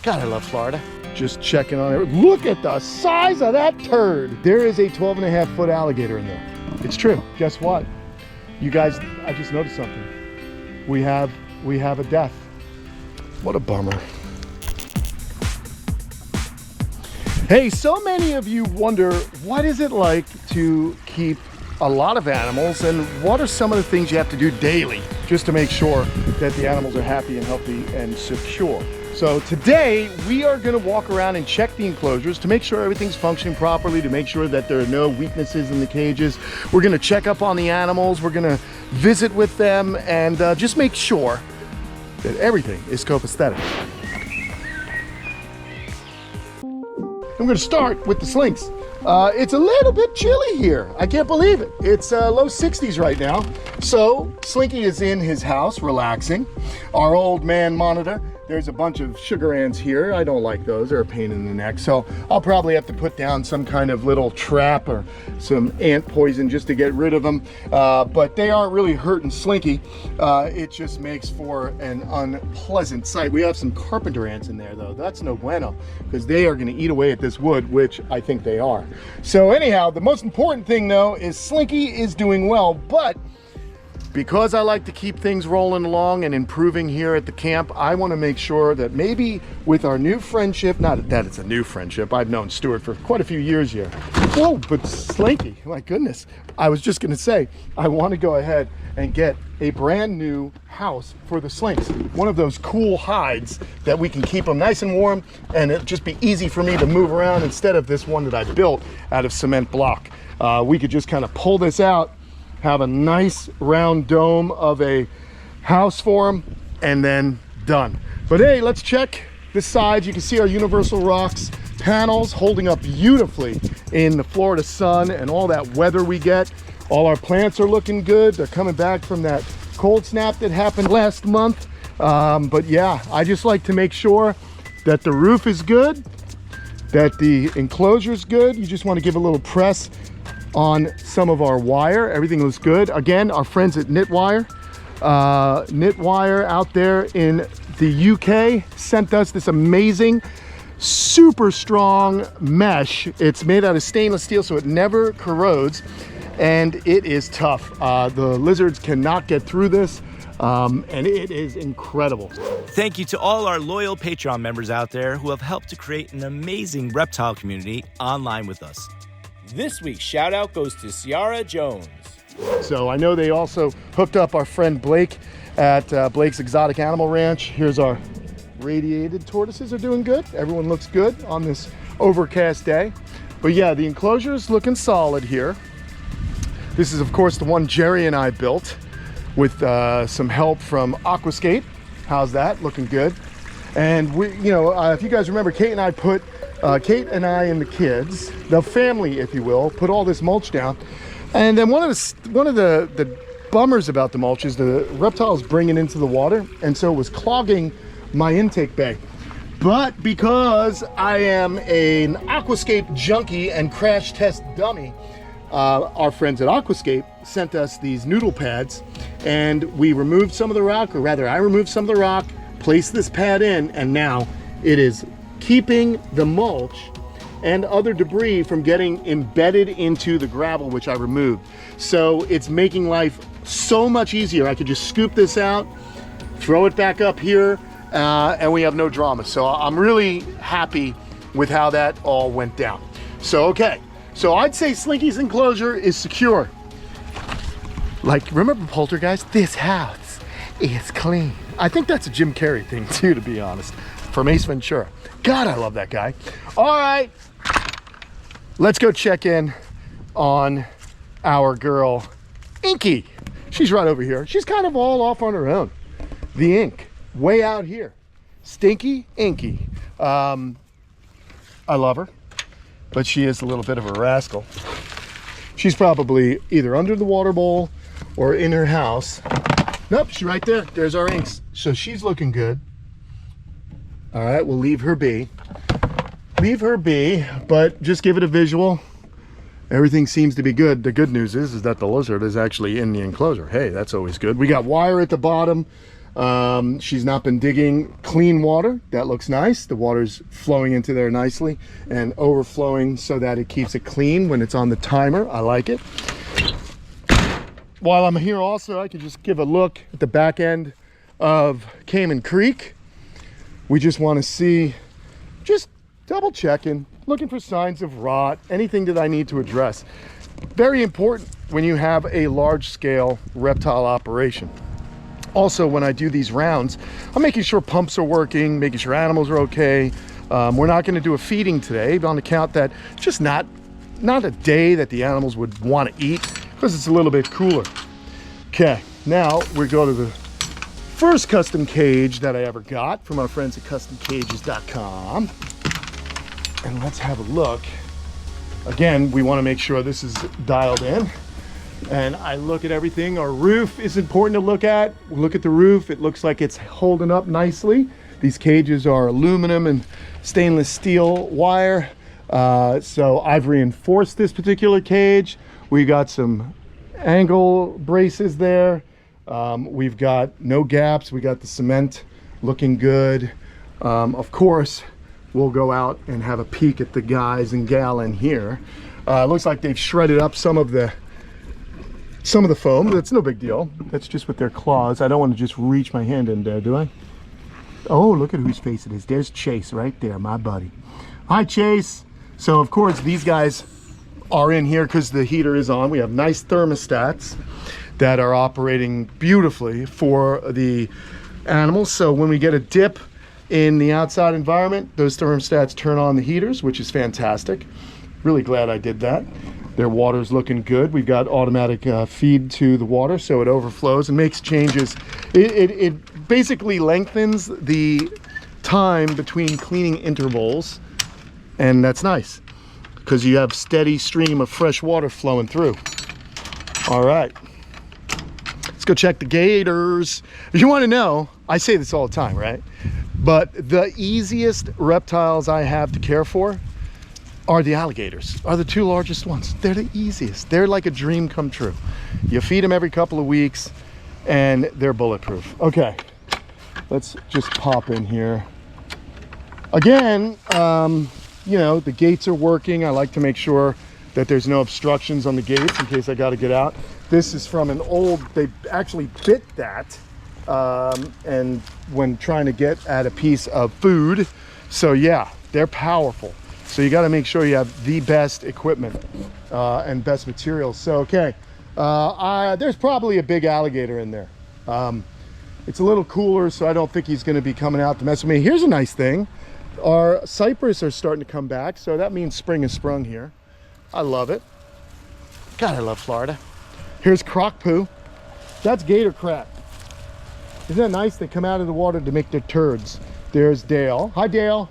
God, I love Florida. Just checking on it. Look at the size of that turd. There is a 12.5-foot alligator in there. It's true. Guess what? You guys, I just noticed something. We have a death. What a bummer. Hey, so many of you wonder, what is it like to keep a lot of animals, and what are some of the things you have to do daily just to make sure that the animals are happy and healthy and secure? So today we are going to walk around and check the enclosures to make sure everything's functioning properly, to make sure that there are no weaknesses in the cages. We're going to check up on the animals, we're going to visit with them, and just make sure that everything is copacetic. I'm going to start with the Slinks. It's a little bit chilly here. I can't believe it. It's low 60s right now. So Slinky is in his house relaxing. Our old man monitor. There's a bunch of sugar ants here. I don't like those. They're a pain in the neck. So I'll probably have to put down some kind of little trap or some ant poison just to get rid of them. But they aren't really hurting Slinky. It just makes for an unpleasant sight. We have some carpenter ants in there though. That's no bueno, because they are going to eat away at this wood, which I think they are. So anyhow, the most important thing though is Slinky is doing well, but because I like to keep things rolling along and improving here at the camp, I want to make sure that maybe with our new friendship, not that it's a new friendship, I've known Stuart for quite a few years here. Whoa, but Slinky, my goodness. I was just going to say, I want to go ahead and get a brand new house for the Slinks. One of those cool hides that we can keep them nice and warm, and it'll just be easy for me to move around instead of this one that I built out of cement block. We could just kind of pull this out, have a nice round dome of a house for them, and then done. But hey, let's check the sides. You can see our universal rocks panels holding up beautifully in the Florida sun and all that weather we get. All our plants are looking good. They're coming back from that cold snap that happened last month. But yeah, I just like to make sure that the roof is good, that the enclosure is good. You just want to give a little press on some of our wire. Everything looks good. Again, our friends at Knitwire out there in the UK sent us this amazing, super strong mesh. It's made out of stainless steel, so it never corrodes, and it is tough. The lizards cannot get through this, and it is incredible. Thank you to all our loyal Patreon members out there who have helped to create an amazing reptile community online with us. This week's shout out goes to Ciara Jones. So I know they also hooked up our friend Blake at Blake's Exotic Animal Ranch. Here's our radiated tortoises are doing good. Everyone looks good on this overcast day. But yeah, the enclosure is looking solid here. This is of course the one Jerry and I built with some help from Aquascape. How's that? Looking good. And we, if you guys remember, Kate and I and the kids, the family, if you will, put all this mulch down. And then one of the bummers about the mulch is the reptiles bring it into the water, and so it was clogging my intake bay. But because I am an Aquascape junkie and crash test dummy, our friends at Aquascape sent us these noodle pads, and we removed some of the rock, or rather I removed some of the rock, placed this pad in, and now it is keeping the mulch and other debris from getting embedded into the gravel, which I removed. So it's making life so much easier. I could just scoop this out, throw it back up here, and we have no drama. So I'm really happy with how that all went down. So, okay. So I'd say Slinky's enclosure is secure. Like, remember Poltergeist? This house is clean. I think that's a Jim Carrey thing too, to be honest, from Ace Ventura. God, I love that guy. All right, let's go check in on our girl, Inky. She's right over here. She's kind of all off on her own. The ink, way out here. Stinky Inky. I love her, but she is a little bit of a rascal. She's probably either under the water bowl or in her house. Nope, she's right there. There's our inks. So she's looking good. All right, we'll leave her be. Leave her be, but just give it a visual. Everything seems to be good. The good news is that the lizard is actually in the enclosure. Hey, that's always good. We got wire at the bottom. She's not been digging clean water. That looks nice. The water's flowing into there nicely and overflowing so that it keeps it clean when it's on the timer. I like it. While I'm here also, I can just give a look at the back end of Cayman Creek. We just want to see, just double checking, looking for signs of rot, anything that I need to address. Very important when you have a large scale reptile operation. Also, when I do these rounds, I'm making sure pumps are working, making sure animals are okay. We're not going to do a feeding today on account that just not a day that the animals would want to eat because it's a little bit cooler. Okay, now we go to the first custom cage that I ever got from our friends at customcages.com. And let's have a look. Again, we want to make sure this is dialed in. And I look at everything. Our roof is important to look at. Look at the roof. It looks like it's holding up nicely. These cages are aluminum and stainless steel wire. So I've reinforced this particular cage. We got some angle braces there. We've got no gaps. We got the cement looking good. Of course, we'll go out and have a peek at the guys and gal in here. It looks like they've shredded up some of the foam. That's no big deal. That's just with their claws. I don't want to just reach my hand in there, do I? Oh, look at whose face it is. There's Chase right there, my buddy. Hi, Chase. So, of course, these guys are in here because the heater is on. We have nice thermostats that are operating beautifully for the animals. So when we get a dip in the outside environment, those thermostats turn on the heaters, which is fantastic. Really glad I did that. Their water's looking good. We've got automatic feed to the water, so it overflows and makes changes. It basically lengthens the time between cleaning intervals, and that's nice because you have steady stream of fresh water flowing through. All right, let's go check the gators. If you want to know, I say this all the time, right? But the easiest reptiles I have to care for are the alligators, are the two largest ones. They're the easiest. They're like a dream come true. You feed them every couple of weeks and they're bulletproof. Okay, let's just pop in here. Again, you know, the gates are working. I like to make sure that there's no obstructions on the gates in case I got to get out. This is from an old, they actually bit that and when trying to get at a piece of food. So yeah, they're powerful. So you got to make sure you have the best equipment and best materials. So, okay, there's probably a big alligator in there. It's a little cooler, so I don't think he's going to be coming out to mess with me. Here's a nice thing. Our cypress are starting to come back, so that means spring has sprung here. I love it. God, I love Florida. Here's croc poo. That's gator crap. Isn't that nice? They come out of the water to make their turds. There's Dale. Hi, Dale.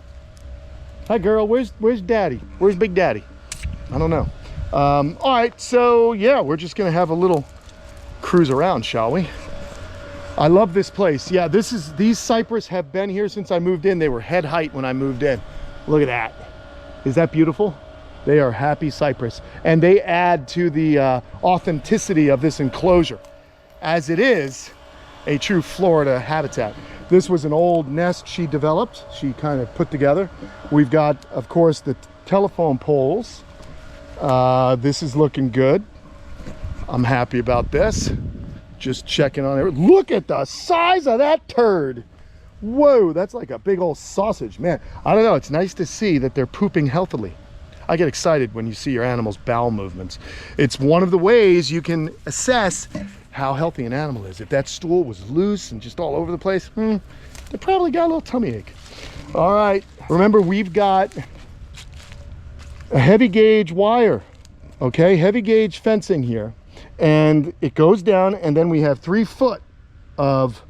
Hi, girl. Where's Daddy? Where's Big Daddy? I don't know. All right, so yeah, we're just gonna have a little cruise around, shall we? I love this place. Yeah, these cypress have been here since I moved in. They were head height when I moved in. Look at that. Is that beautiful? They are happy cypress, and they add to the authenticity of this enclosure, as it is a true Florida habitat. This was an old nest she developed, she kind of put together. We've got, of course, the telephone poles. This is looking good. I'm happy about this. Just checking on it. Look at the size of that turd. Whoa, that's like a big old sausage, man. I don't know, it's nice to see that they're pooping healthily. I get excited when you see your animal's bowel movements. It's one of the ways you can assess how healthy an animal is. If that stool was loose and just all over the place, they probably got a little tummy ache. All right, remember we've got a heavy gauge wire, okay? Heavy gauge fencing here. And it goes down, and then we have 3 foot of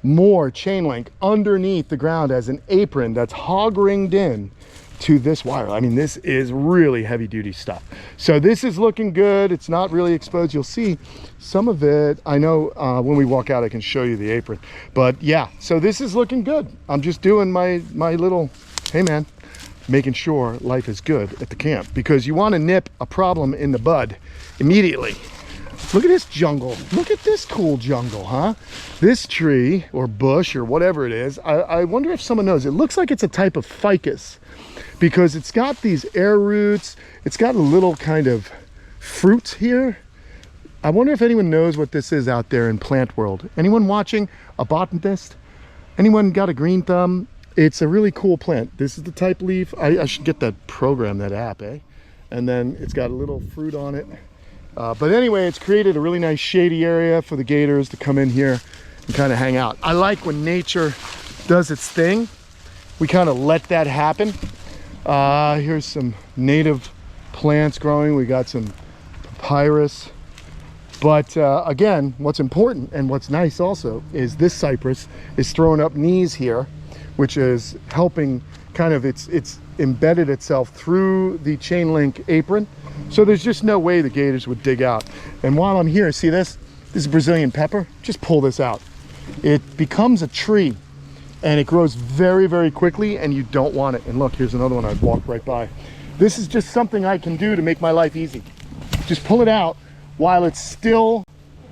more chain link underneath the ground as an apron that's hog ringed in to this wire. I mean, this is really heavy duty stuff. So this is looking good. It's not really exposed. You'll see some of it. I know when we walk out, I can show you the apron, but yeah, so this is looking good. I'm just doing my little, hey man, making sure life is good at the camp, because you want to nip a problem in the bud immediately. Look at this jungle. Look at this cool jungle, huh? This tree or bush or whatever it is, I wonder if someone knows. It looks like it's a type of ficus because it's got these air roots. It's got a little kind of fruit here. I wonder if anyone knows what this is out there in plant world. Anyone watching? A botanist? Anyone got a green thumb? It's a really cool plant. This is the type leaf. I should get that program, that app, eh? And then it's got a little fruit on it. But anyway, it's created a really nice shady area for the gators to come in here and kind of hang out. I like when nature does its thing. We kind of let that happen. Here's some native plants growing. We got some papyrus. But again, what's important and what's nice also is this cypress is throwing up knees here, which is helping kind of, it's embedded itself through the chain link apron. So there's just no way the gators would dig out. And while I'm here, see this? This is Brazilian pepper. Just pull this out. It becomes a tree and it grows very, very quickly and you don't want it. And look, here's another one I'd walk right by. This is just something I can do to make my life easy. Just pull it out while it's still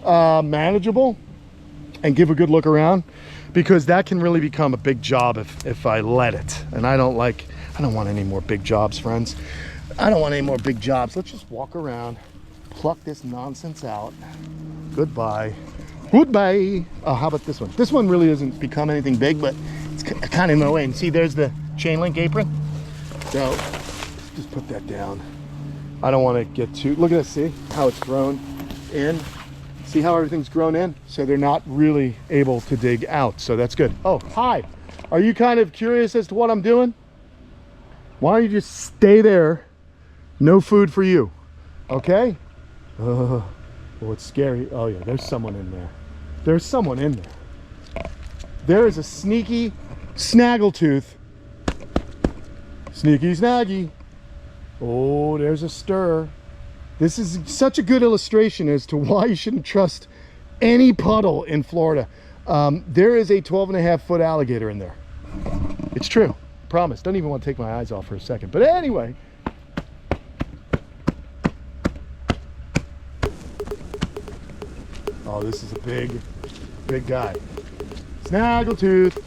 manageable and give a good look around, because that can really become a big job if I let it. And I don't want any more big jobs, friends. I don't want any more big jobs. Let's just walk around, pluck this nonsense out. Goodbye. Goodbye. Oh, how about this one? This one really doesn't become anything big, but it's kind of in my way. And see, there's the chain link apron. So just put that down. I don't want to get too, look at this, see how it's grown in? See how everything's grown in? So they're not really able to dig out. So that's good. Oh, hi. Are you kind of curious as to what I'm doing? Why don't you just stay there? No food for you. Okay? Oh, it's scary. Oh yeah, there's someone in there. There's someone in there. There is a sneaky snaggletooth. Sneaky snaggy. Oh, there's a stir. This is such a good illustration as to why you shouldn't trust any puddle in Florida. There is a 12.5-foot alligator in there. It's true. Promise. Don't even want to take my eyes off for a second. But anyway. Oh, this is a big guy. Snaggletooth.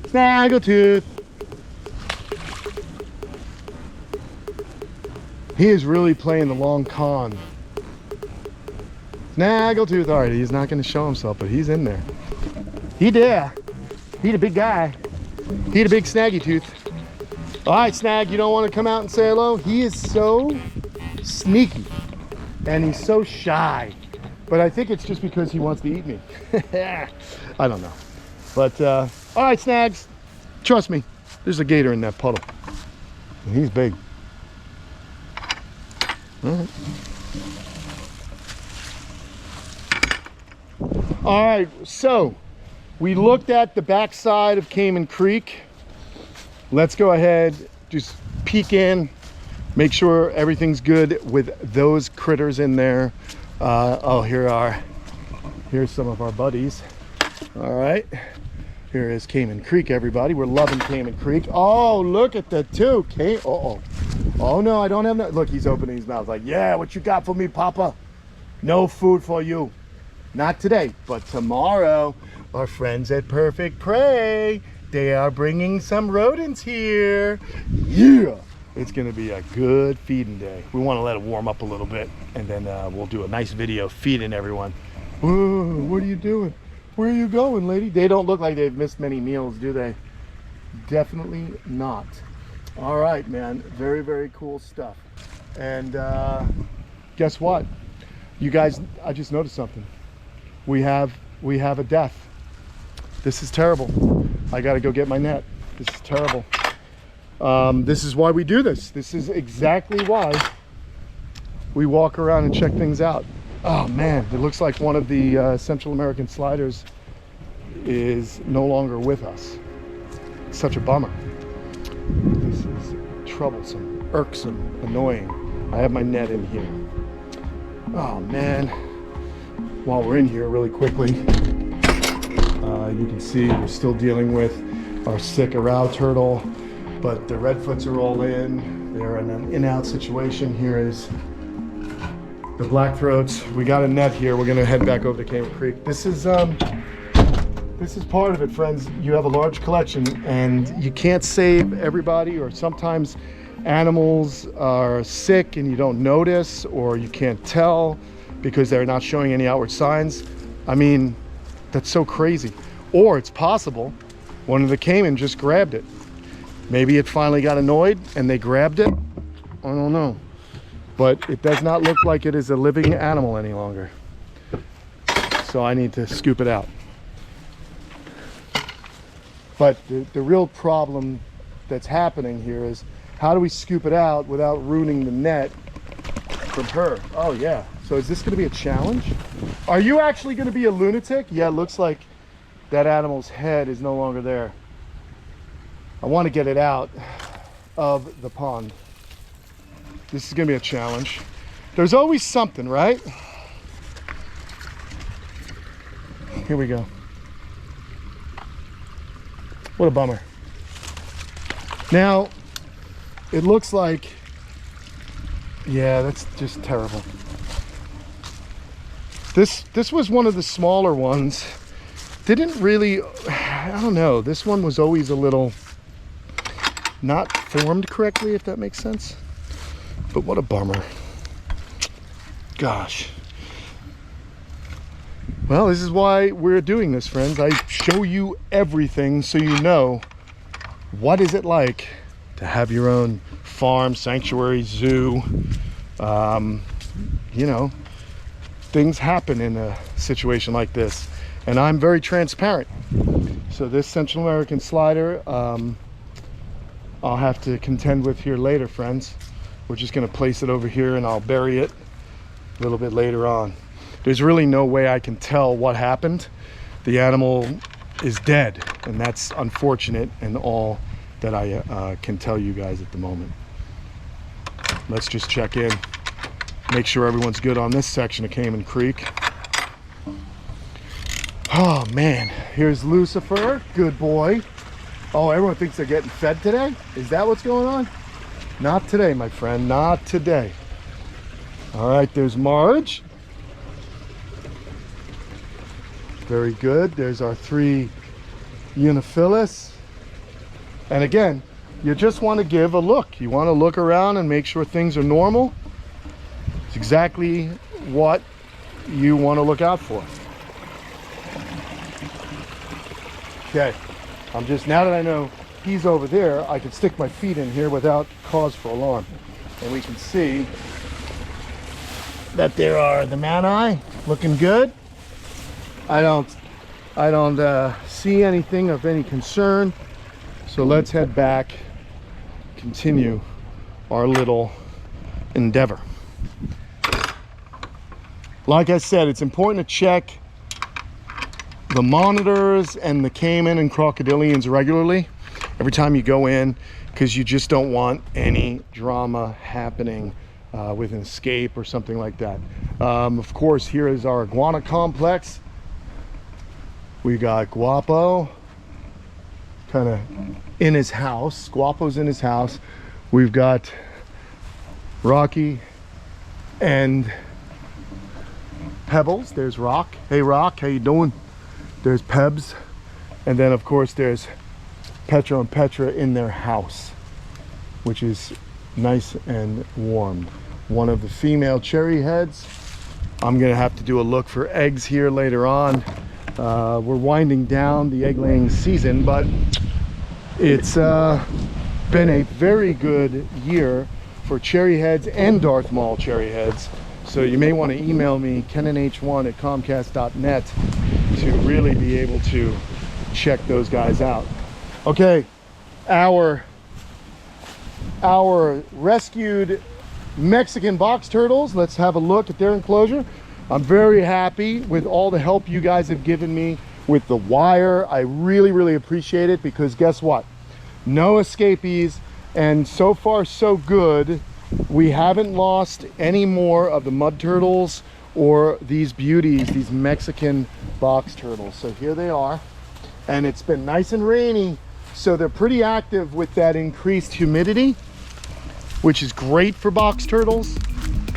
Snaggletooth. He is really playing the long con. Snaggletooth. All right, he's not going to show himself, but he's in there. He there. He the big guy. He the big snaggy tooth. All right, Snag, you don't want to come out and say hello? He is so sneaky and he's so shy. But I think it's just because he wants to eat me. I don't know. But, all right, Snags, trust me, there's a gator in that puddle. And he's big. All right, so we looked at the backside of Cayman Creek. Let's go ahead, just peek in, make sure everything's good with those critters in there. Oh, here's some of our buddies. All right, here is Cayman Creek, everybody. We're loving Cayman Creek. Oh, look at the two. Oh no, I don't have no. Look, he's opening his mouth like, yeah, what you got for me, Papa? No food for you. Not today, but tomorrow. Our friends at Perfect Prey, they are bringing some rodents here. Yeah, it's gonna be a good feeding day. We want to let it warm up a little bit, and then we'll do a nice video feeding everyone. Whoa, what are you doing? Where are you going, lady? They don't look like they've missed many meals, do they? Definitely not. All right, man, very, very cool stuff. And guess what? You guys, I just noticed something. We have a death. This is terrible. I gotta go get my net. This is terrible. This is why we do this. This is exactly why we walk around and check things out. Oh man, it looks like one of the Central American sliders is no longer with us. Such a bummer. This is troublesome, irksome, annoying. I have my net in here. Oh man. While we're in here really quickly, you can see we're still dealing with our sick Arau turtle, but the redfoots are all in. They're in an in-out situation. Here is the blackthroats. We got a net here. We're gonna head back over to Cayman Creek. This is part of it, friends. You have a large collection and you can't save everybody, or sometimes animals are sick and you don't notice, or you can't tell because they're not showing any outward signs. I mean, that's so crazy. Or it's possible one of the caiman just grabbed it. Maybe it finally got annoyed and they grabbed it. I don't know. But it does not look like it is a living animal any longer. So I need to scoop it out. But the real problem that's happening here is, how do we scoop it out without ruining the net from her? Oh yeah. So is this going to be a challenge? Are you actually going to be a lunatic? Yeah, it looks like that animal's head is no longer there. I want to get it out of the pond. This is going to be a challenge. There's always something, right? Here we go. What a bummer. Now, it looks like, yeah, that's just terrible. This was one of the smaller ones. Didn't really, I don't know, this one was always a little not formed correctly, if that makes sense. But what a bummer. Gosh. Well, this is why we're doing this, friends. I show you everything so you know what is it like to have your own farm, sanctuary, zoo. You know, things happen in a situation like this, and I'm very transparent. So this Central American slider, I'll have to contend with here later, friends. We're just going to place it over here and I'll bury it a little bit later on. There's really no way I can tell what happened. The animal is dead, and that's unfortunate, and all that I can tell you guys at the moment. Let's just check in, make sure everyone's good on this section of Cayman Creek. Oh man, here's Lucifer, good boy. Oh, everyone thinks they're getting fed today? Is that what's going on? Not today, my friend, not today. All right, there's Marge. Very good. There's our 3 Uniphilus. And again, you just want to give a look. You want to look around and make sure things are normal. It's exactly what you want to look out for. Okay, I'm just, now that I know he's over there, I can stick my feet in here without cause for alarm. And we can see that there are the man-eye looking good. I don't see anything of any concern. So let's head back, continue our little endeavor. Like I said, it's important to check the monitors and the caiman and crocodilians regularly every time you go in, because you just don't want any drama happening with an escape or something like that. Of course, here is our iguana complex. We got Guapo kind of in his house. Guapo's in his house. We've got Rocky and Pebbles. There's Rock. Hey Rock, how you doing? There's Pebs. And then of course there's Petra and Petra in their house, which is nice and warm. One of the female cherry heads. I'm gonna have to do a look for eggs here later on. We're winding down the egg laying season, but it's been a very good year for cherry heads and Darth Maul cherry heads. So you may want to email me, kenanh1@comcast.net, to really be able to check those guys out. Okay, our rescued Mexican box turtles, let's have a look at their enclosure. I'm very happy with all the help you guys have given me with the wire. I really appreciate it, because guess what? No escapees, and so far so good. We haven't lost any more of the mud turtles or these beauties, these Mexican box turtles. So here they are, and it's been nice and rainy, so they're pretty active with that increased humidity, which is great for box turtles.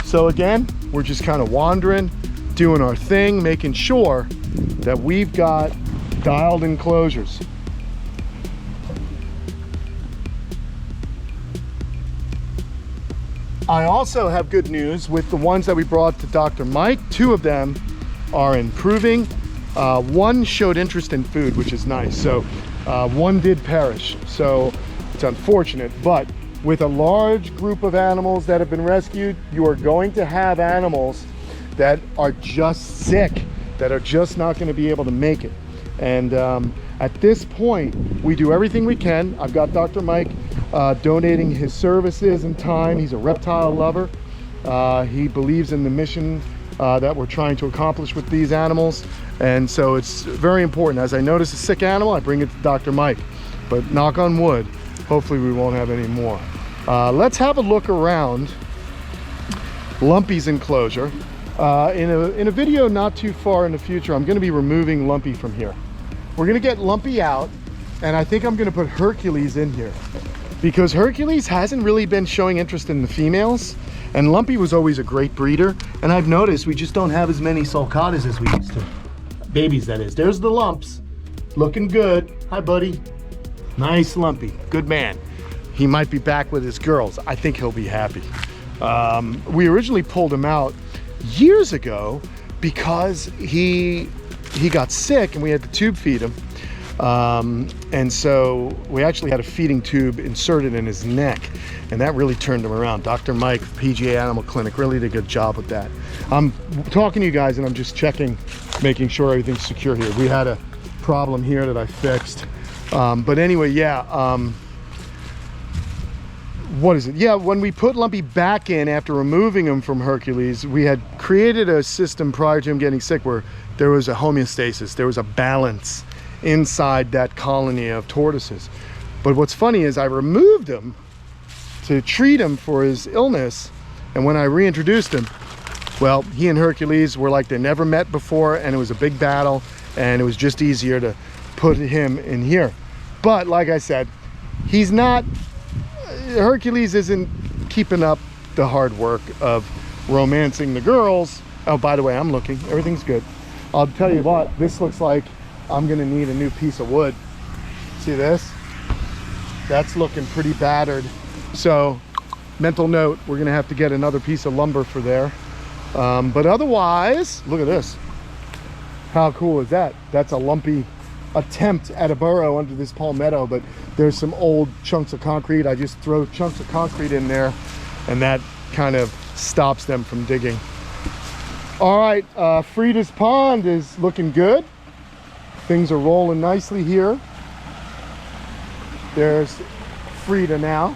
So again, we're just kind of wandering, doing our thing, making sure that we've got dialed enclosures. I also have good news with the ones that we brought to Dr. Mike. 2 of them are improving. 1 showed interest in food, which is nice. So 1 did perish. So it's unfortunate, but with a large group of animals that have been rescued, you are going to have animals that are just sick, that are just not going to be able to make it. And at this point, we do everything we can. I've got Dr. Mike donating his services and time. He's a reptile lover. He believes in the mission that we're trying to accomplish with these animals. And so it's very important. As I notice a sick animal, I bring it to Dr. Mike. But knock on wood, hopefully we won't have any more. Let's have a look around Lumpy's enclosure. In a video not too far in the future, I'm going to be removing Lumpy from here. We're going to get Lumpy out, and I think I'm going to put Hercules in here, because Hercules hasn't really been showing interest in the females, and Lumpy was always a great breeder. And I've noticed we just don't have as many sulcatas as we used to. Babies, that is. There's the lumps, looking good. Hi, buddy. Nice Lumpy, good man. He might be back with his girls. I think he'll be happy. We originally pulled him out years ago because he got sick and we had to tube feed him. And so we actually had a feeding tube inserted in his neck, and that really turned him around. Dr. Mike, PGA Animal Clinic, really did a good job with that. I'm talking to you guys and I'm just checking, making sure everything's secure here. We had a problem here that I fixed. But anyway, yeah, what is it? Yeah, when we put Lumpy back in after removing him from Hercules, we had created a system prior to him getting sick where there was a homeostasis, there was a balance inside that colony of tortoises. But what's funny is I removed him to treat him for his illness, and when I reintroduced him, well, he and Hercules were like they never met before, and it was a big battle, and it was just easier to put him in here. But like I said, he's not, Hercules isn't keeping up the hard work of romancing the girls. Oh, by the way, I'm looking, everything's good. I'll tell you what, this looks like I'm gonna need a new piece of wood. See this? That's looking pretty battered. So, mental note, we're gonna have to get another piece of lumber for there. But otherwise, look at this. How cool is that? That's a Lumpy attempt at a burrow under this palmetto, but there's some old chunks of concrete. I just throw chunks of concrete in there, and that kind of stops them from digging. All right, Frida's pond is looking good. Things are rolling nicely here. There's Frida now.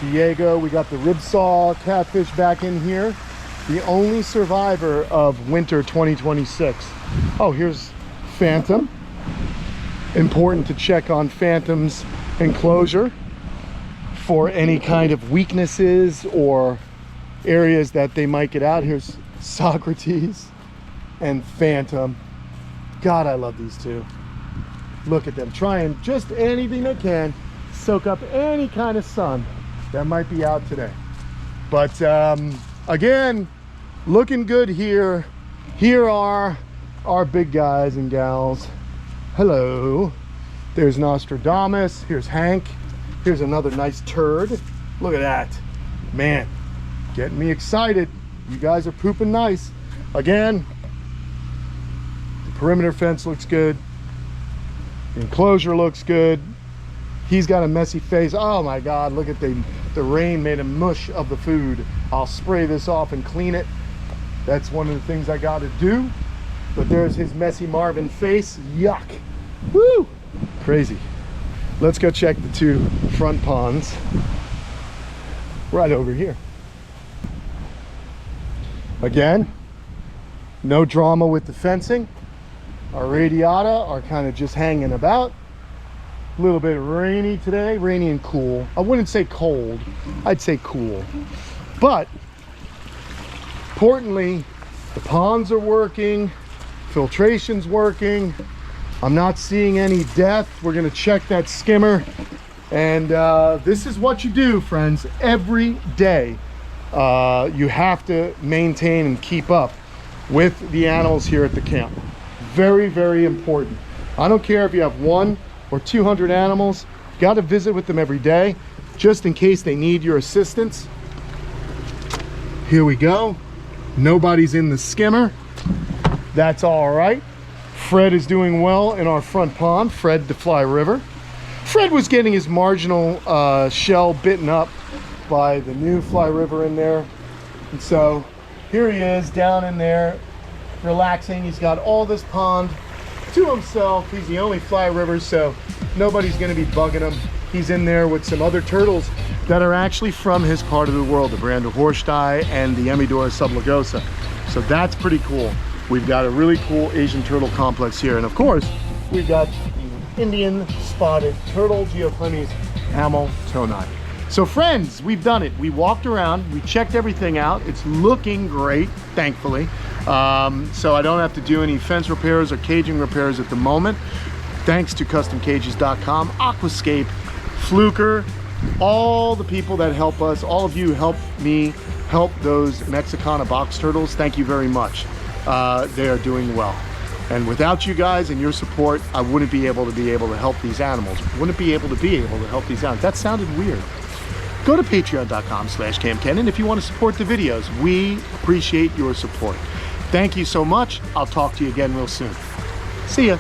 Diego, we got the ribsaw catfish back in here. The only survivor of winter 2026. Oh, here's Phantom. Important to check on Phantom's enclosure for any kind of weaknesses or areas that they might get out. Here's Socrates and Phantom. God, I love these two. Look at them trying just anything they can, soak up any kind of sun that might be out today. But again, looking good here. Here are our big guys and gals. Hello. There's Nostradamus. Here's Hank. Here's another nice turd. Look at that. Man, getting me excited. You guys are pooping nice. Again, the perimeter fence looks good. The enclosure looks good. He's got a messy face. Oh my God, look at the rain made a mush of the food. I'll spray this off and clean it. That's one of the things I got to do. But there's his messy Marvin face. Yuck. Woo! Crazy. Let's go check the 2 front ponds right over here. Again, no drama with the fencing. Our radiata are kind of just hanging about. A little bit rainy today, rainy and cool. I wouldn't say cold, I'd say cool. But importantly, the ponds are working, filtration's working. I'm not seeing any death. We're gonna check that skimmer. And this is what you do, friends, every day. you have to maintain and keep up with the animals here at the camp. Very, very important. I don't care if you have 1 or 200 animals, you got to visit with them every day, just in case they need your assistance. Here we go. Nobody's in the skimmer. That's all right. Fred is doing well in our front pond, Fred the Fly River. Fred was getting his marginal shell bitten up by the new Fly River in there. And so here he is down in there, relaxing. He's got all this pond to himself. He's the only Fly River, so nobody's gonna be bugging him. He's in there with some other turtles that are actually from his part of the world, the Brandihorsti and the Emidora sublagosa. So that's pretty cool. We've got a really cool Asian turtle complex here. And of course, we've got the Indian spotted turtle, Geoclinis hamiltoni. So friends, we've done it. We walked around, we checked everything out. It's looking great, thankfully. So I don't have to do any fence repairs or caging repairs at the moment. Thanks to CustomCages.com, Aquascape, Fluker, all the people that help us, all of you help me help those Mexicana box turtles. Thank you very much. They are doing well. And without you guys and your support, I wouldn't be able to help these animals. Wouldn't be able to help these animals. That sounded weird. Go to patreon.com/Kamp Kenan if you want to support the videos. We appreciate your support. Thank you so much. I'll talk to you again real soon. See ya.